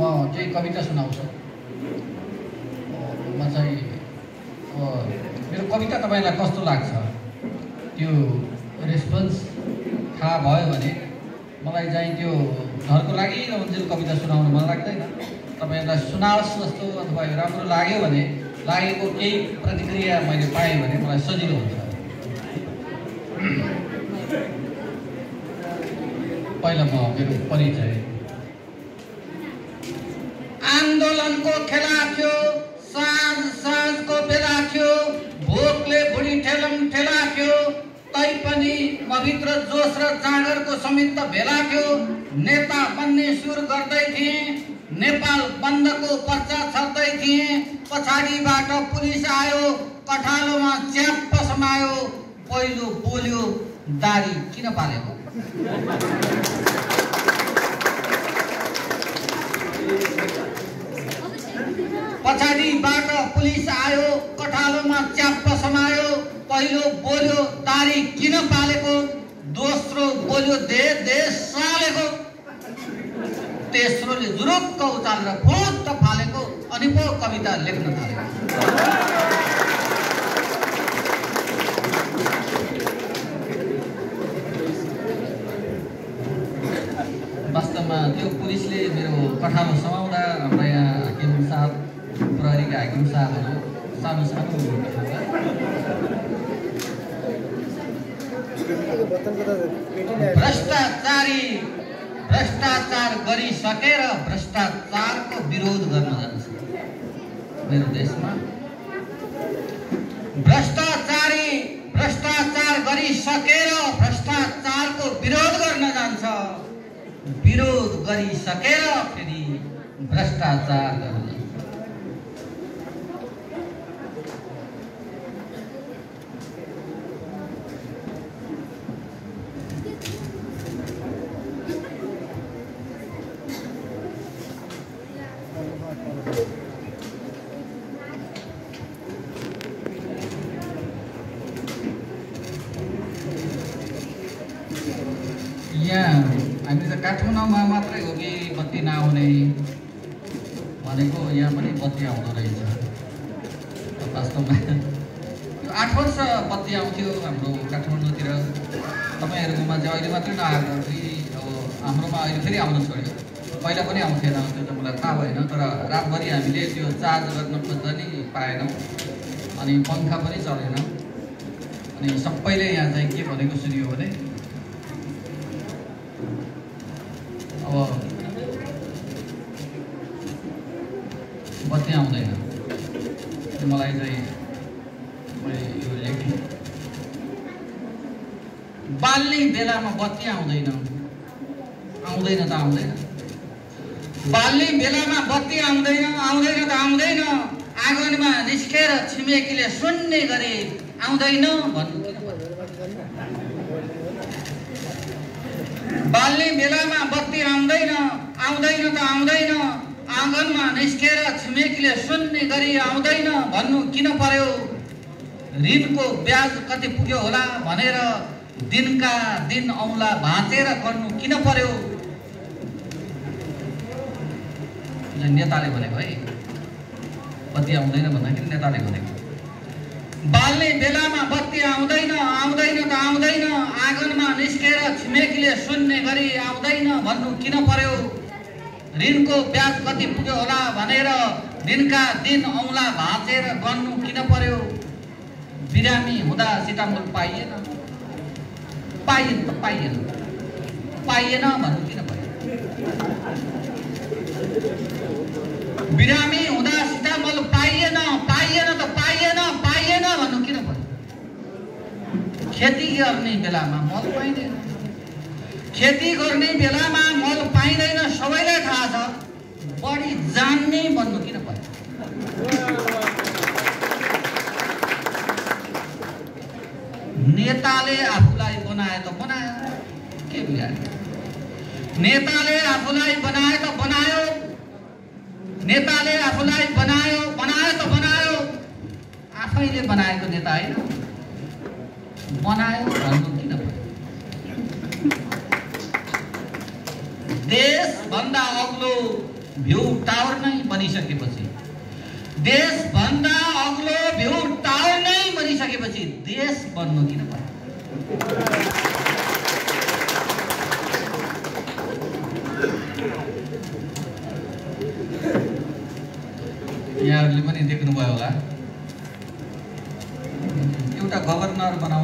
केही कविता सुनाउँछु। म चाहिँ मेरो कविता तपाईँलाई कस्तो लाग्छ त्यो रेस्पोन्स थाहा भयो भने मलाई चाहिँ त्यो घरको लागि अन्जेल कविता सुनाउन मन लाग्दैन। तपाईँहरूलाई सुनाओस् जस्तो अथवा राम्रो लाग्यो भने लागेको केही प्रतिक्रिया मैले पाएँ भने मलाई सजिलो हुन्छ। पहिला म मेरो परिचय। आन्दोलनको खेला थियो, साँझको बेला थियो, भोकले बुढी ठेलम ठेला थियो, तैपनि मभित्र जोस र जाँगरको संयुक्त भेला थियो। नेता बन्ने सुर गर्दै थिए, नेपाल बन्दको पर्चा छर्दै थिए। पछाडिबाट पुलिस आयो, कठालोमा च्याप्प समायो, पहिलो बोल्यो दारी किन पालेको। पछाडिबाट पुलिस आयो, कठालोमा च्याप्प समायो, पहिलो बोल्यो दारी किन पालेको, दोस्रो बोल्यो देश सालेको, तेस्रोले जुरुक्क उचालेर फुत्त फालेको, अनि पो कविता लेख्न थालेको। वास्तवमा त्यो पुलिसले मेरो कठालो समाउँदा हाम्रा यहाँ हाकिम साहब, प्रहरीका हाकिम साहबहरू सानो सानो भ्रष्टाचार गरिसकेर भ्रष्टाचारको विरोध गर्न जान्छ मेरो देशमा। भ्रष्टाचार गरिसकेर भ्रष्टाचारको विरोध गर्न जान्छ, विरोध गरिसकेर फेरि भ्रष्टाचार गर्न जान्छ। हामी त काठमाडौँमा मात्रै हो कि बत्ती नआउने भनेको, यहाँ पनि बत्ती आउँदो रहेछ। वास्तवमा 8 वर्ष बत्ती आउँथ्यो हाम्रो काठमाडौँतिर। तपाईँहरूकोमा चाहिँ अहिले मात्रै नआएको कि अब हाम्रोमा अहिले फेरि आउन छोड्यो। पहिला पनि आउँथेन, त्यो त मलाई थाहा भएन। तर रातभरि हामीले त्यो चार्ज गर्न खोज्दा नि पाएनौँ, अनि पङ्खा पनि चलेन। अनि सबैले यहाँ चाहिँ के भनेको सुन्यो भने अब बत्ती आउँदैन। मलाई चाहिँ मैले यो लेखेँ, बाल्ने बेलामा बत्ती आउँदैन, आउँदैन त आउँदैन। बाल्ने बेलामा बत्ती आउँदैन, आउँदैन त आउँदैन। आँगनमा निस्केर छिमेकीले सुन्ने गरे आउँदैन भन्नु। बाल्ने बेलामा बत्ती आउँदैन, आउँदैन त आउँदैन। आँगनमा निस्केर छिमेकीले सुन्ने गरी आउँदैन भन्नु किन पर्यो। ऋणको ब्याज कति पुग्यो होला भनेर दिनका दिन औँला भाँचेर गर्नु किन पर्यो। नेताले भनेको है, बत्ती आउँदैन भन्दाखेरि नेताले भनेको। बाल्ने बेलामा बत्ती आउँदैन, आउँदैन त आउँदैन। आँगनमा निस्केर छिमेकीले सुन्ने गरी आउँदैन भन्नु किन पर्यो। ऋणको ब्याज कति पुग्यो होला भनेर दिनका दिन औँला भाँचेर गर्नु किन पर्यो। बिरामी हुँदा सिटामोल पाइएन, पाइएन त पाइएन, पाइएन भन्नु किन पर्यो। बिरामी हुँदा सिटामोल पाइएन, पाइएन त पाइएन, पाइएन भन्नु किन पर्यो। खेती गर्ने बेलामा मल पाइँदैन, खेती गर्ने बेलामा मल पाइँदैन सबैलाई थाहा छ, बढी जान्ने भन्नु किन पर्यो। नेताले आफूलाई बनाए त बनायो, के बिगार्यो। नेताले आफूलाई बनाए त बनायो, नेताले आफूलाई बनायो त बनायो। आफैले बनाएको नेता होइन, बनायो भन्नु किन पर्यो। देश भन्दा अग्लो भ्यू टावर नै बनिसकेपछि, देशभन्दा अग्लो भ्यू टावर नै बनिसकेपछि देश बन्नु किन पर्यो? यहाँहरूले पनि देख्नुभयो होला, एउटा गभर्नर बनाउन